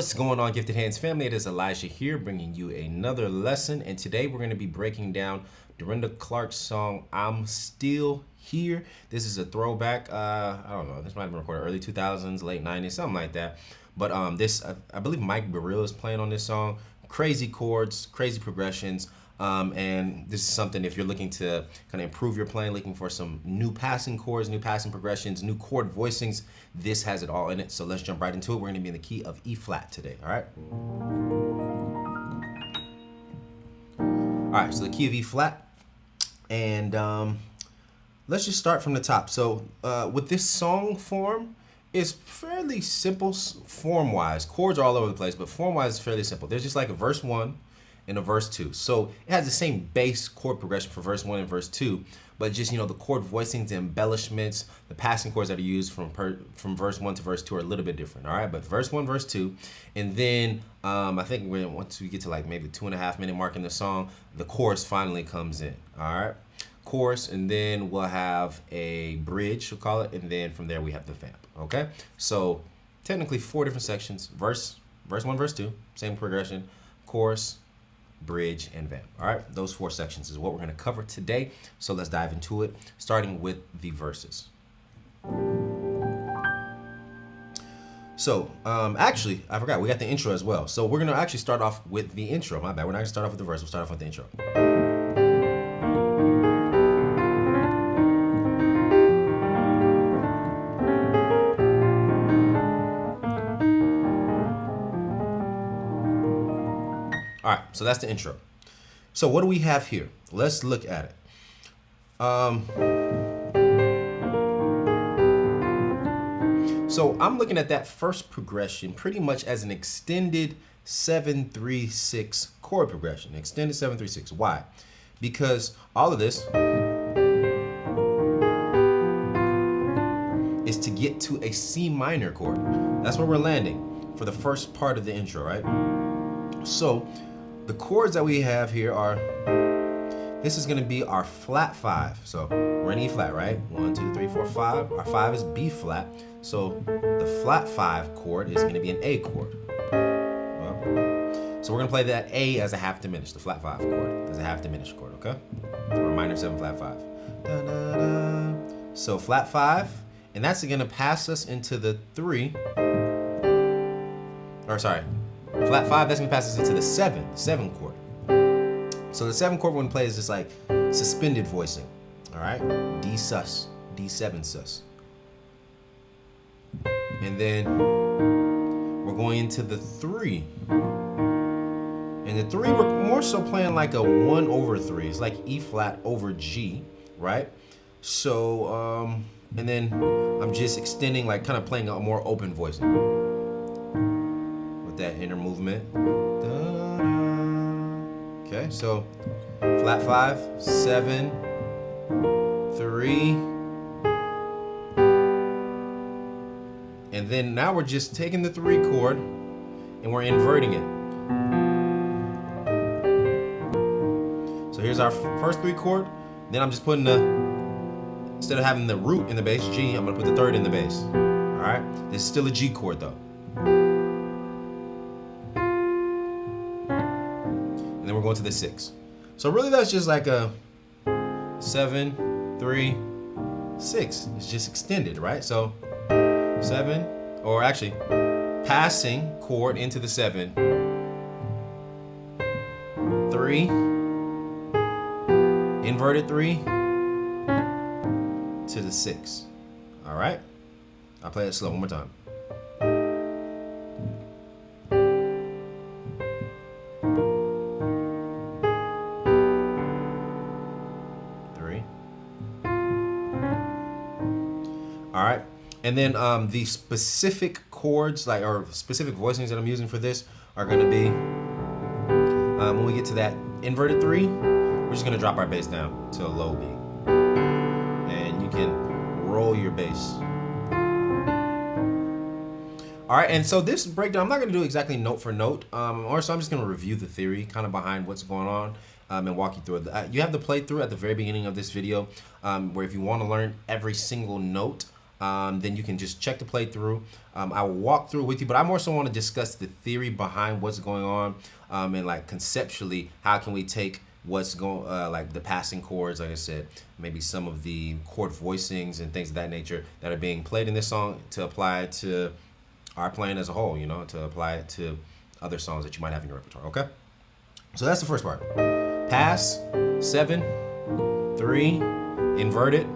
What's going on, Gifted Hands family? It is Elijah here bringing you another lesson, and today we're going to be breaking down Dorinda Clark's song I'm Still Here. This is a throwback. I don't know, this might have been recorded early 2000s, late 90s, something like that. But I believe Mike Bereal is playing on this song. Crazy chords, crazy progressions. And this is something, if you're looking to kind of improve your playing, looking for some new passing chords, new passing progressions, new chord voicings, this has it all in it. So let's jump right into it. We're going to be in the key of E flat today. All right. All right. So the key of E flat, and let's just start from the top. So with this song form, it's fairly simple form-wise. Chords are all over the place, but form-wise, it's fairly simple. There's just like a verse 1 and a verse 2. So it has the same base chord progression for verse 1 and verse 2, but just, the chord voicings, the embellishments, the passing chords that are used from verse 1 to verse 2 are a little bit different, all right? But verse 1, verse 2, and then I think once we get to like maybe the 2.5 minute mark in the song, the chorus finally comes in, all right? Chorus, and then we'll have a bridge, we'll call it, and then from there we have the vamp, okay? So technically 4 different sections: verse 1, verse 2, same progression, chorus, bridge, and vamp. All right, those 4 sections is what we're going to cover today. So let's dive into it, starting with the verses. So actually, I forgot, we got the intro as well. So we're going to actually start off with the intro. My bad, we're not going to start off with the verse, we'll start off with the intro. All right, so that's the intro. So what do we have here? Let's look at it. So I'm looking at that first progression pretty much as an extended 7-3-6 chord progression. Extended 7-3-6. Why? Because all of this is to get to a C minor chord. That's where we're landing for the first part of the intro, right? So the chords that we have here are, this is going to be our flat 5. So we're in E flat, right? 1, 2, 3, 4, 5. Our 5 is B flat. So the flat 5 chord is going to be an A chord. So we're going to play that A as a half diminished, the flat 5 chord as a half diminished chord, okay? Or minor 7 flat 5. Da, da, da. So flat 5, and that's going to pass us into the 3. Or sorry. Flat 5, that's going to pass us into the 7 chord. So the 7 chord we're going to play is just like suspended voicing. All right? D sus, D7 sus. And then we're going into the 3. And the 3, we're more so playing like a 1 over 3. It's like E flat over G, right? So, and then I'm just extending, like kind of playing a more open voicing. That inner movement. Okay, so flat 5, 7, 3, and then now we're just taking the 3 chord and we're inverting it. So here's our first 3 chord. Then I'm just putting instead of having the root in the bass, G, I'm gonna put the 3rd in the bass. All right, this is still a G chord though. And then we're going to the 6. So really that's just like a 7, 3, 6. It's just extended, right? So 7, or actually passing chord into the 7, 3, inverted 3 to the 6. All right? I'll play it slow one more time. All right, and then the specific chords, or specific voicings that I'm using for this are going to be, when we get to that inverted 3, we're just going to drop our bass down to a low B. And you can roll your bass. All right, and so this breakdown, I'm not going to do exactly note for note, so I'm just going to review the theory kind of behind what's going on. And walk you through it. You have the playthrough at the very beginning of this video, where if you want to learn every single note, then you can just check the playthrough. I will walk through it with you, but I more so want to discuss the theory behind what's going on, and like conceptually, how can we take what's going, like the passing chords, like I said, maybe some of the chord voicings and things of that nature that are being played in this song to apply it to our playing as a whole, you know, to apply it to other songs that you might have in your repertoire, okay? So that's the first part. Pass, 7, 3, inverted,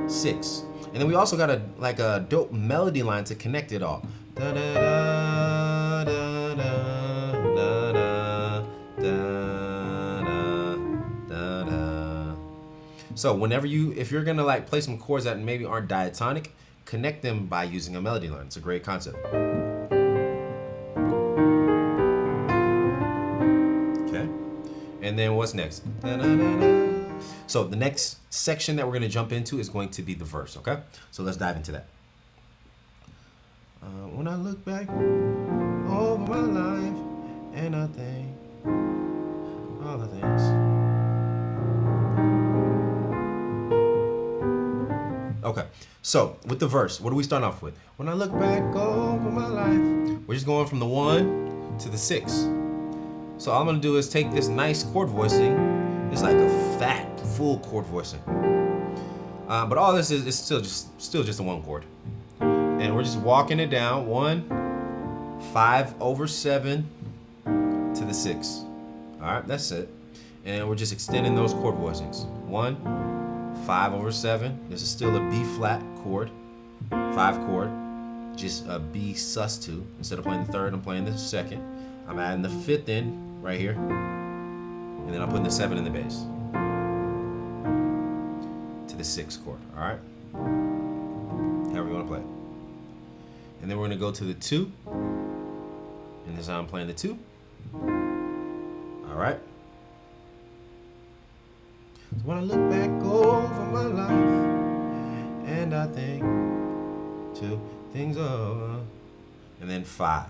6. And then we also got a dope melody line to connect it all. Da, da, da, da, da, da, da, da, da. So whenever if you're gonna like play some chords that maybe aren't diatonic, connect them by using a melody line. It's a great concept. Okay. And then what's next? Da, da, da, da. So the next section that we're going to jump into is going to be the verse, okay? So let's dive into that. When I look back over my life and I think all the things. Okay, so with the verse, what do we start off with? When I look back over my life, we're just going from the 1 to the 6. So all I'm going to do is take this nice chord voicing. It's like a fat, full chord voicing. But all this is still just a 1 chord. And we're just walking it down. 1, 5/7 to the 6. All right, that's it. And we're just extending those chord voicings. 1, 5/7. This is still a B flat chord, 5 chord, just a B sus2. Instead of playing the 3rd, I'm playing the 2nd. I'm adding the 5th in right here. And then I'm putting the 7 in the bass to the 6th chord, all right? However you want to play it. And then we're going to go to the 2. And this is how I'm playing the 2. All right? So when I look back over my life and I think 2 things over, and then 5.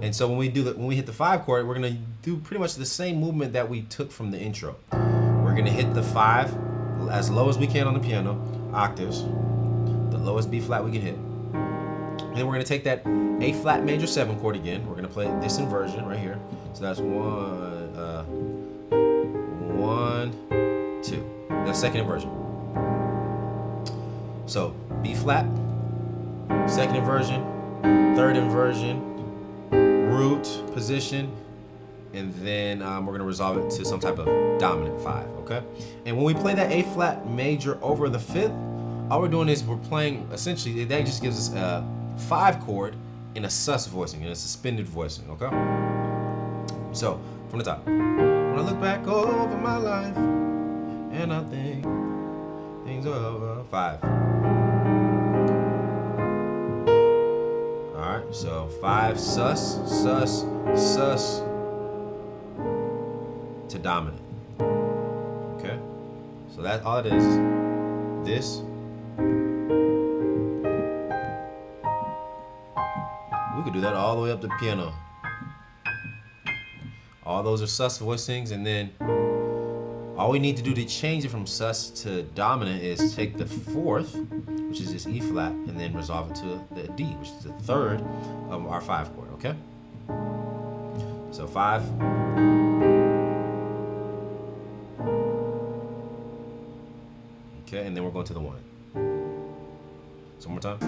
And so when we hit the 5 chord, we're gonna do pretty much the same movement that we took from the intro. We're gonna hit the 5 as low as we can on the piano, octaves, the lowest B flat we can hit. And then we're gonna take that A flat major 7 chord again. We're gonna play this inversion right here. So that's 1, 2. That's second inversion. So B flat, second inversion, third inversion, root position, and then we're gonna resolve it to some type of dominant 5, okay? And when we play that A flat major over the 5th, all we're doing is we're playing, essentially, that just gives us a 5 chord in a sus voicing, in a suspended voicing, okay? So, from the top. When I look back over my life, and I think things over, 5. Alright, so 5 sus, sus, sus to dominant. Okay? So that's all it is. This. We could do that all the way up to the piano. All those are sus voicings, and then all we need to do to change it from sus to dominant is take the 4th, which is this E flat, and then resolve it to the D, which is the 3rd of our 5 chord, okay? So 5. Okay, and then we're going to the 1. So one more time.